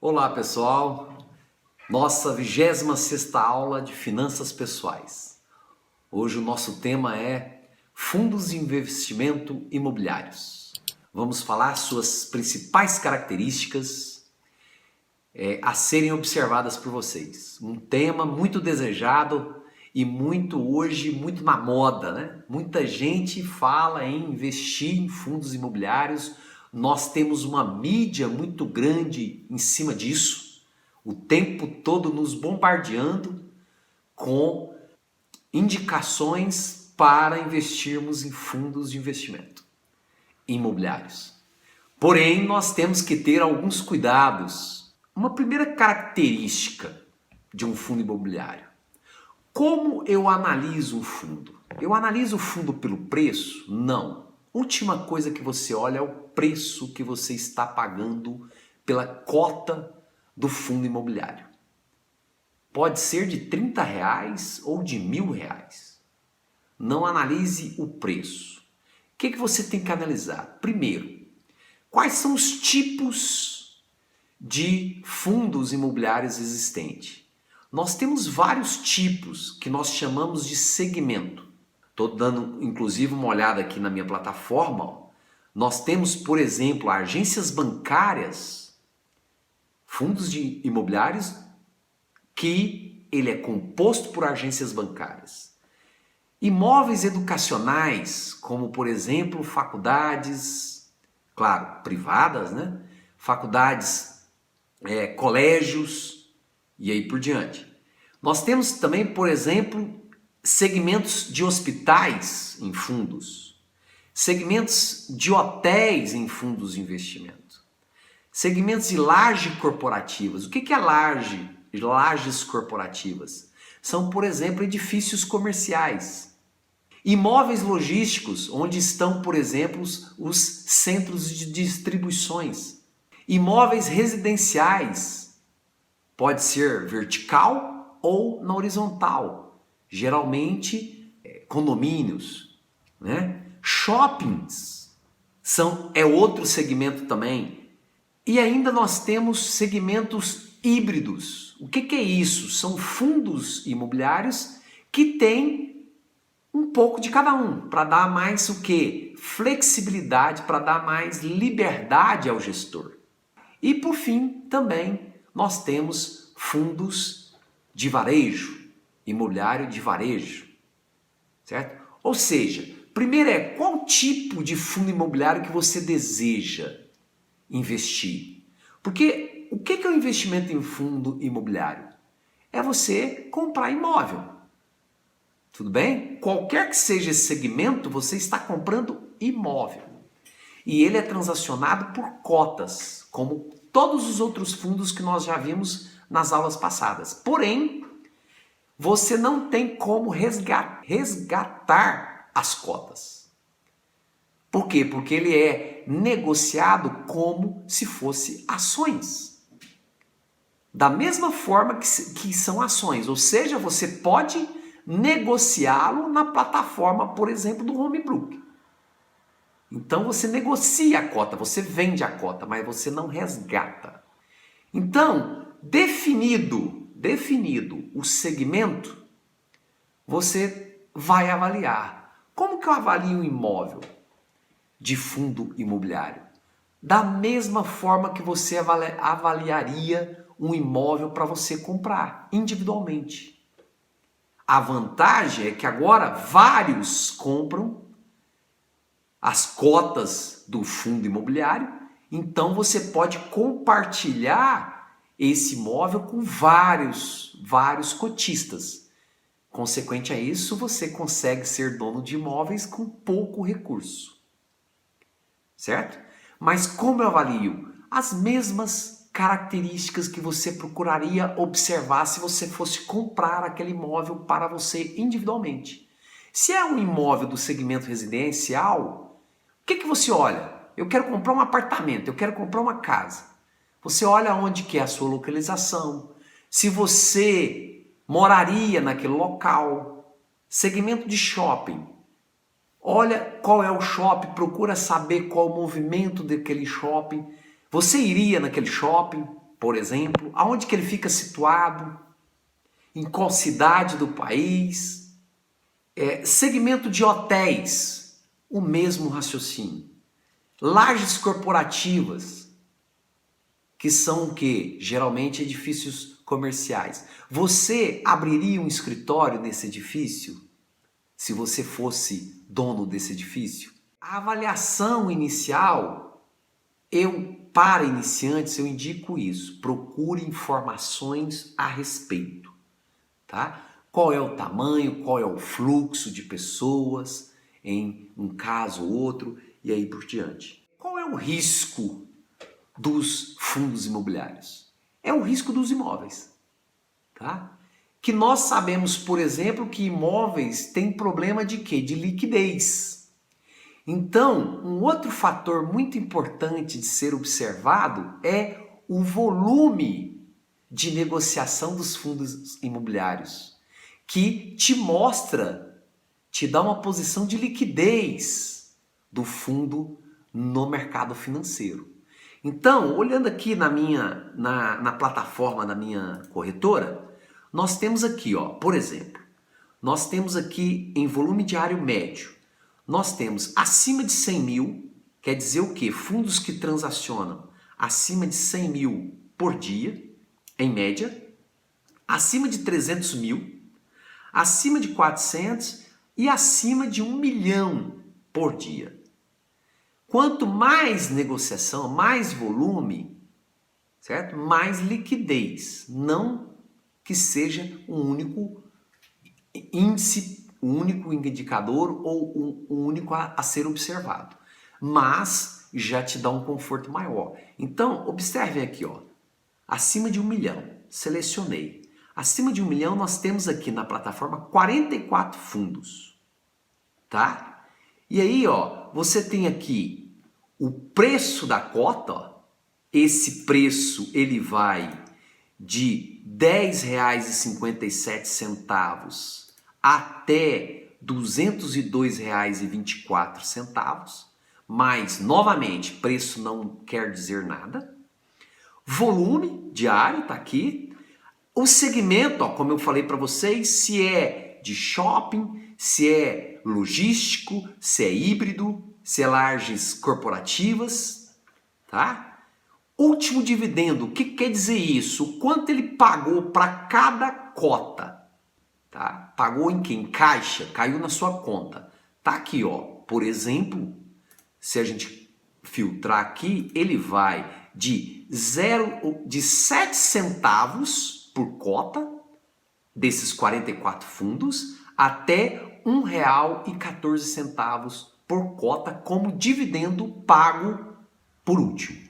Olá pessoal, nossa 26ª aula de Finanças Pessoais. Hoje o nosso tema é Fundos de Investimento Imobiliários. Vamos falar suas principais características a serem observadas por vocês. Um tema muito desejado e muito na moda, né? Muita gente fala em investir em fundos imobiliários. Nós temos uma mídia muito grande em cima disso, o tempo todo nos bombardeando com indicações para investirmos em fundos de investimento imobiliários. Porém, nós temos que ter alguns cuidados. Uma primeira característica de um fundo imobiliário. Como eu analiso um fundo? Eu analiso o fundo pelo preço? Não. Última coisa que você olha é o preço que você está pagando pela cota do fundo imobiliário. Pode ser de R$30 ou de R$1.000. Não analise o preço. O que você tem que analisar? Primeiro, quais são os tipos de fundos imobiliários existentes? Nós temos vários tipos que nós chamamos de segmento. Estou dando inclusive uma olhada aqui na minha plataforma. Nós temos, por exemplo, agências bancárias, fundos de imobiliários, que ele é composto por agências bancárias. Imóveis educacionais, como por exemplo faculdades, claro, privadas, né? Faculdades, colégios, e aí por diante. Nós temos também, por exemplo, segmentos de hospitais em fundos, segmentos de hotéis em fundos de investimento, segmentos de lajes corporativas. O que é laje? Lajes corporativas são, por exemplo, edifícios comerciais, imóveis logísticos, onde estão, por exemplo, os centros de distribuições, imóveis residenciais. Pode ser vertical ou na horizontal, geralmente condomínios, né? Shoppings é outro segmento também. E ainda nós temos segmentos híbridos. O que é isso? São fundos imobiliários que têm um pouco de cada um, para dar mais o quê? Flexibilidade, para dar mais liberdade ao gestor. E por fim, também nós temos fundos de varejo, imobiliário de varejo, certo? Ou seja, primeiro qual tipo de fundo imobiliário que você deseja investir? Porque o que é o investimento em fundo imobiliário? É você comprar imóvel. Tudo bem? Qualquer que seja esse segmento, você está comprando imóvel. E ele é transacionado por cotas, como todos os outros fundos que nós já vimos nas aulas passadas. Porém, você não tem como resgatar as cotas. Por quê? Porque ele é negociado como se fosse ações. Da mesma forma que são ações. Ou seja, você pode negociá-lo na plataforma, por exemplo, do Homebrook. Então você negocia a cota, você vende a cota, mas você não resgata. Então, definido o segmento, você vai avaliar. Como que eu avalio um imóvel de fundo imobiliário? Da mesma forma que você avaliaria um imóvel para você comprar, individualmente. A vantagem é que agora vários compram as cotas do fundo imobiliário, então você pode compartilhar esse imóvel com vários cotistas. Consequente a isso, você consegue ser dono de imóveis com pouco recurso. Certo? Mas como eu avalio? As mesmas características que você procuraria observar se você fosse comprar aquele imóvel para você individualmente. Se é um imóvel do segmento residencial, o que você olha? Eu quero comprar um apartamento, eu quero comprar uma casa. Você olha onde que é a sua localização, se você moraria naquele local. Segmento de shopping. Olha qual é o shopping, procura saber qual é o movimento daquele shopping. Você iria naquele shopping? por exemplo, aonde que ele fica situado, em qual cidade do país, segmento de hotéis, o mesmo raciocínio. Lajes corporativas, que são o quê? Geralmente edifícios comerciais. Você abriria um escritório nesse edifício se você fosse dono desse edifício? A avaliação inicial, para iniciantes, eu indico isso. Procure informações a respeito, tá? Qual é o tamanho, qual é o fluxo de pessoas em um caso ou outro e aí por diante. Qual é o risco dos fundos imobiliários? É o risco dos imóveis, tá? Que nós sabemos, por exemplo, que imóveis têm problema de quê? De liquidez. Então, um outro fator muito importante de ser observado é o volume de negociação dos fundos imobiliários, que te mostra, te dá uma posição de liquidez do fundo no mercado financeiro. Então, olhando aqui na plataforma da minha corretora, nós temos aqui, ó, por exemplo, nós temos aqui em volume diário médio, nós temos acima de 100 mil, quer dizer o quê? Fundos que transacionam acima de 100 mil por dia, em média, acima de 300 mil, acima de 400 e acima de 1 milhão por dia. Quanto mais negociação, mais volume, certo? Mais liquidez, não que seja um único índice, um único indicador ou um único a ser observado, mas já te dá um conforto maior. Então, observem aqui, ó, acima de 1 milhão, selecionei. Acima de 1 milhão nós temos aqui na plataforma 44 fundos, tá? E aí, ó, você tem aqui o preço da cota, ó, esse preço ele vai de R$ 10,57 até R$ 202,24, mas, novamente, preço não quer dizer nada. Volume diário está aqui. O segmento, ó, como eu falei para vocês, se é de shopping, se é logístico, se é híbrido, se é lajes corporativas, tá? Último dividendo, o que quer dizer isso? O quanto ele pagou para cada cota, tá? Pagou em quem? Caixa, caiu na sua conta. Tá aqui, ó. Por exemplo, se a gente filtrar aqui, ele vai de 7 centavos por cota desses 44 fundos até R$ 1,14 por cota como dividendo pago por último.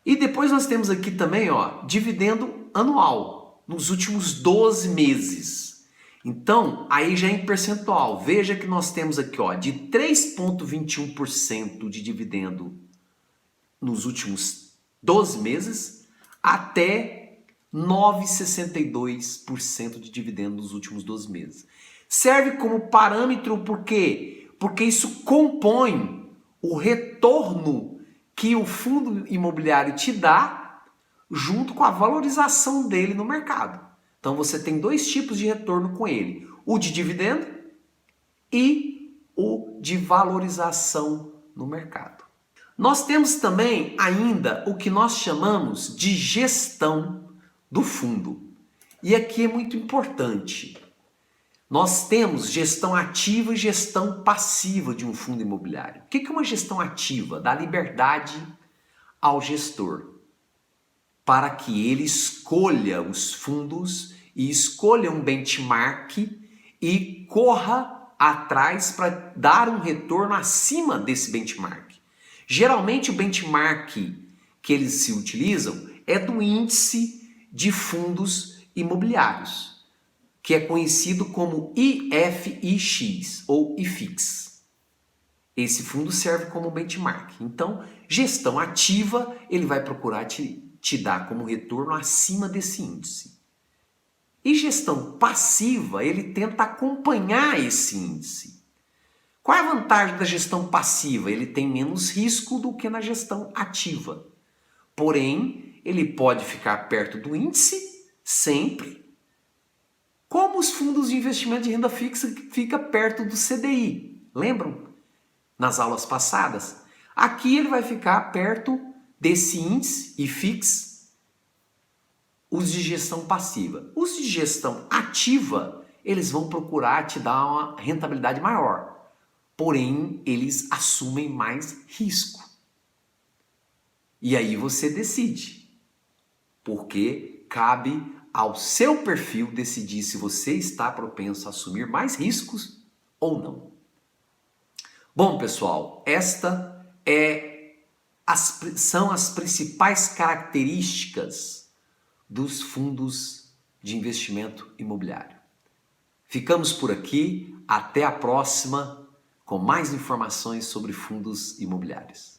E depois nós temos aqui também, ó, dividendo anual nos últimos 12 meses. Então, aí já é em percentual. Veja que nós temos aqui, ó, de 3,21% de dividendo nos últimos 12 meses até 9,62% de dividendo nos últimos 12 meses. Serve como parâmetro por quê? Porque isso compõe o retorno que o fundo imobiliário te dá junto com a valorização dele no mercado. Então você tem dois tipos de retorno com ele: o de dividendo e o de valorização no mercado. Nós temos também ainda o que nós chamamos de gestão do fundo. E aqui é muito importante. Nós temos gestão ativa e gestão passiva de um fundo imobiliário. O que é uma gestão ativa? Dá liberdade ao gestor para que ele escolha os fundos e escolha um benchmark e corra atrás para dar um retorno acima desse benchmark. Geralmente o benchmark que eles se utilizam é do índice de fundos imobiliários, que é conhecido como IFIX ou IFIX. Esse fundo serve como benchmark. Então, gestão ativa, ele vai procurar te dar como retorno acima desse índice. E gestão passiva, ele tenta acompanhar esse índice. Qual é a vantagem da gestão passiva? Ele tem menos risco do que na gestão ativa. Porém, ele pode ficar perto do índice sempre, como os fundos de investimento de renda fixa fica perto do CDI. Lembram? Nas aulas passadas. Aqui ele vai ficar perto desse índice IFIX, os de gestão passiva. Os de gestão ativa, eles vão procurar te dar uma rentabilidade maior. Porém, eles assumem mais risco. E aí você decide. Porque cabe ao seu perfil decidir se você está propenso a assumir mais riscos ou não. Bom, pessoal, são as principais características dos fundos de investimento imobiliário. Ficamos por aqui, até a próxima com mais informações sobre fundos imobiliários.